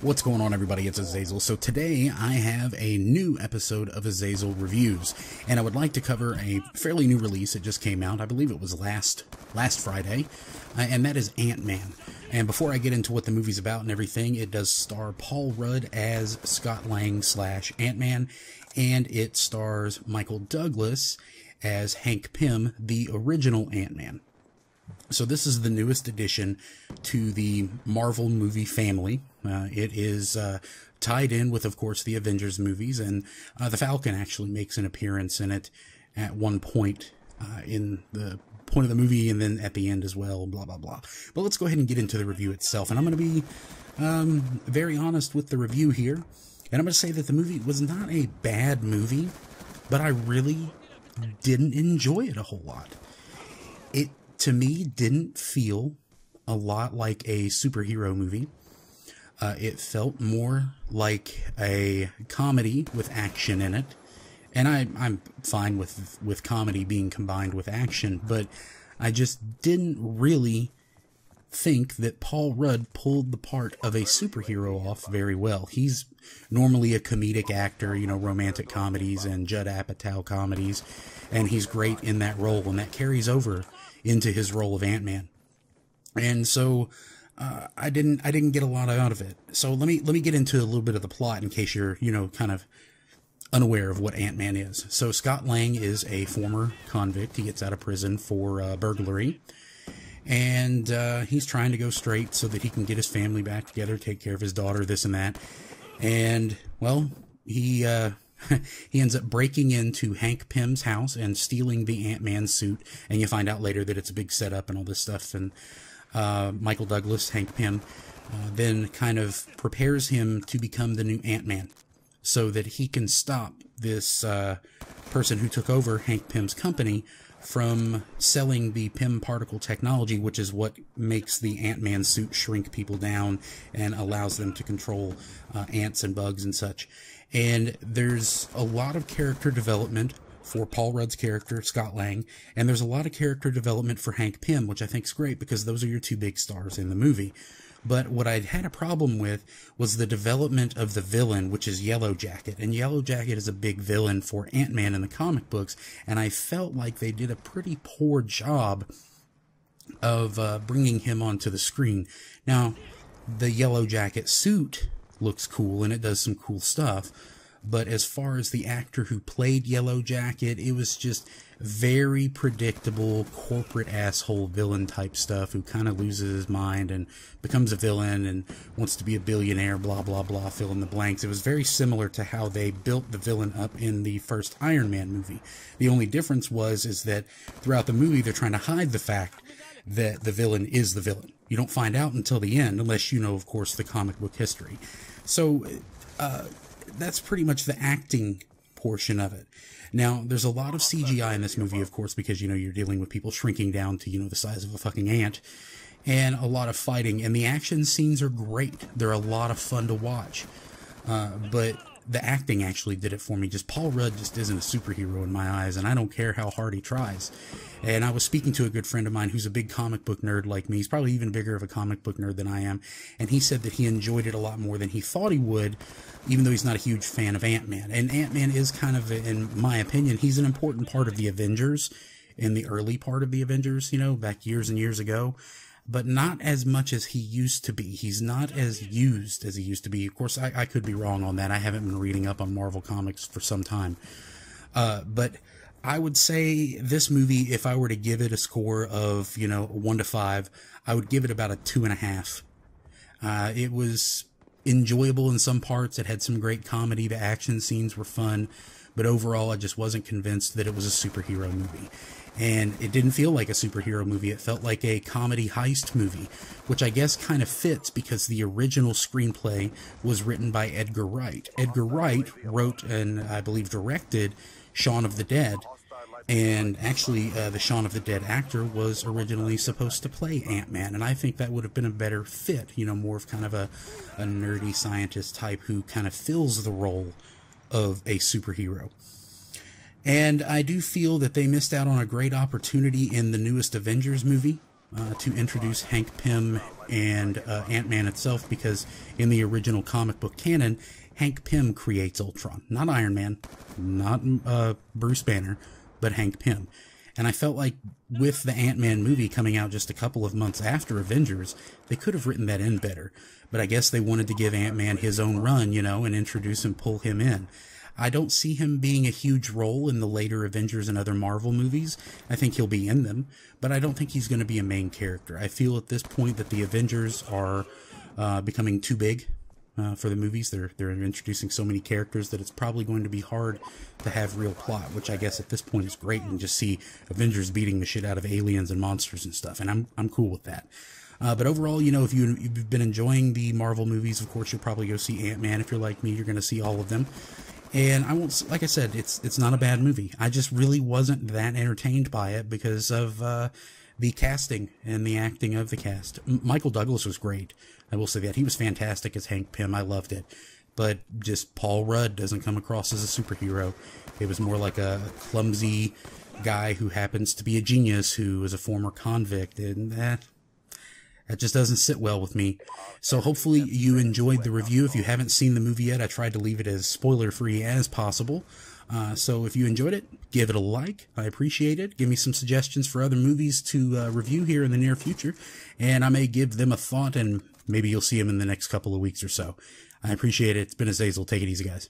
What's going on, everybody? It's Azazel. So today I have a new episode of Azazel Reviews, and I would like to cover a fairly new release. It just came out. I believe it was last Friday, and that is Ant-Man. And before I get into what the movie's about and everything, it does star Paul Rudd as Scott Lang / Ant-Man, and it stars Michael Douglas as Hank Pym, the original Ant-Man. So this is the newest addition to the Marvel movie family. It is tied in with, of course, the Avengers movies, and the Falcon actually makes an appearance in it at one point in the point of the movie, and then at the end as well, blah, blah, blah. But let's go ahead and get into the review itself, and I'm going to be very honest with the review here, and I'm going to say that the movie was not a bad movie, but I really didn't enjoy it a whole lot. It, to me, didn't feel a lot like a superhero movie. It felt more like a comedy with action in it. And I'm fine with comedy being combined with action, but I just didn't really think that Paul Rudd pulled the part of a superhero off very well. He's normally a comedic actor, you know, romantic comedies and Judd Apatow comedies, and he's great in that role, and that carries over into his role of Ant-Man. And so I didn't get a lot out of it. So let me get into a little bit of the plot in case you're, you know, kind of unaware of what Ant-Man is. So Scott Lang is a former convict. He gets out of prison for burglary, and he's trying to go straight so that he can get his family back together, take care of his daughter, this and that. And well, he ends up breaking into Hank Pym's house and stealing the Ant-Man suit, and you find out later that it's a big setup and all this stuff. And Michael Douglas, Hank Pym, then kind of prepares him to become the new Ant-Man so that he can stop this person who took over Hank Pym's company from selling the Pym particle technology, which is what makes the Ant-Man suit shrink people down and allows them to control ants and bugs and such. And there's a lot of character development for Paul Rudd's character, Scott Lang, and there's a lot of character development for Hank Pym, which I think is great because those are your two big stars in the movie. But what I'd had a problem with was the development of the villain, which is Yellow Jacket. And Yellow Jacket is a big villain for Ant-Man in the comic books, and I felt like they did a pretty poor job of bringing him onto the screen. Now, the Yellow Jacket suit looks cool, and it does some cool stuff, but as far as the actor who played Yellow Jacket, it was just very predictable corporate asshole villain type stuff who kind of loses his mind and becomes a villain and wants to be a billionaire, blah, blah, blah, fill in the blanks. It was very similar to how they built the villain up in the first Iron Man movie. The only difference is that throughout the movie, they're trying to hide the fact that the villain is the villain. You don't find out until the end, unless you know, of course, the comic book history. So, that's pretty much the acting portion of it. Now, there's a lot of CGI in this movie, of course, because, you know, you're dealing with people shrinking down to, you know, the size of a fucking ant, and a lot of fighting, and the action scenes are great. They're a lot of fun to watch, but the acting actually did it for me. Just Paul Rudd just isn't a superhero in my eyes, and I don't care how hard he tries. And I was speaking to a good friend of mine who's a big comic book nerd like me. He's probably even bigger of a comic book nerd than I am, and he said that he enjoyed it a lot more than he thought he would, even though he's not a huge fan of Ant-Man. And Ant-Man is kind of, in my opinion, he's an important part of the Avengers, in the early part of the Avengers, you know, back years and years ago, but not as much as he used to be. He's not as used as he used to be. Of course, I could be wrong on that. I haven't been reading up on Marvel Comics for some time. But I would say this movie, if I were to give it a score of, you know, 1 to 5, I would give it about a 2.5. It was enjoyable in some parts. It had some great comedy. The action scenes were fun. But overall, I just wasn't convinced that it was a superhero movie. And it didn't feel like a superhero movie. It felt like a comedy heist movie, which I guess kind of fits because the original screenplay was written by Edgar Wright. Edgar Wright wrote and, I believe, directed Shaun of the Dead. And actually, the Shaun of the Dead actor was originally supposed to play Ant-Man, and I think that would have been a better fit, you know, more of kind of a nerdy scientist type who kind of fills the role of a superhero. And I do feel that they missed out on a great opportunity in the newest Avengers movie. to introduce Hank Pym and Ant-Man itself, because in the original comic book canon, Hank Pym creates Ultron. Not Iron Man, not Bruce Banner, but Hank Pym. And I felt like with the Ant-Man movie coming out just a couple of months after Avengers, they could have written that in better. But I guess they wanted to give Ant-Man his own run, you know, and introduce and pull him in. I don't see him being a huge role in the later Avengers and other Marvel movies. I think he'll be in them, but I don't think he's going to be a main character. I feel at this point that the Avengers are becoming too big for the movies. They're introducing so many characters that it's probably going to be hard to have real plot, which I guess at this point is great, and just see Avengers beating the shit out of aliens and monsters and stuff, and I'm cool with that. But overall, you know, if you've been enjoying the Marvel movies, of course, you'll probably go see Ant-Man. If you're like me, you're going to see all of them. And I won't, like I said, it's not a bad movie. I just really wasn't that entertained by it because of the casting and the acting of the cast. Michael Douglas was great. I will say that. He was fantastic as Hank Pym. I loved it. But just Paul Rudd doesn't come across as a superhero. It was more like a clumsy guy who happens to be a genius who is a former convict, and that just doesn't sit well with me. So hopefully you enjoyed the review. If you haven't seen the movie yet, I tried to leave it as spoiler-free as possible. So if you enjoyed it, give it a like. I appreciate it. Give me some suggestions for other movies to review here in the near future, and I may give them a thought, and maybe you'll see them in the next couple of weeks or so. I appreciate it. It's been Azazel. Take it easy, guys.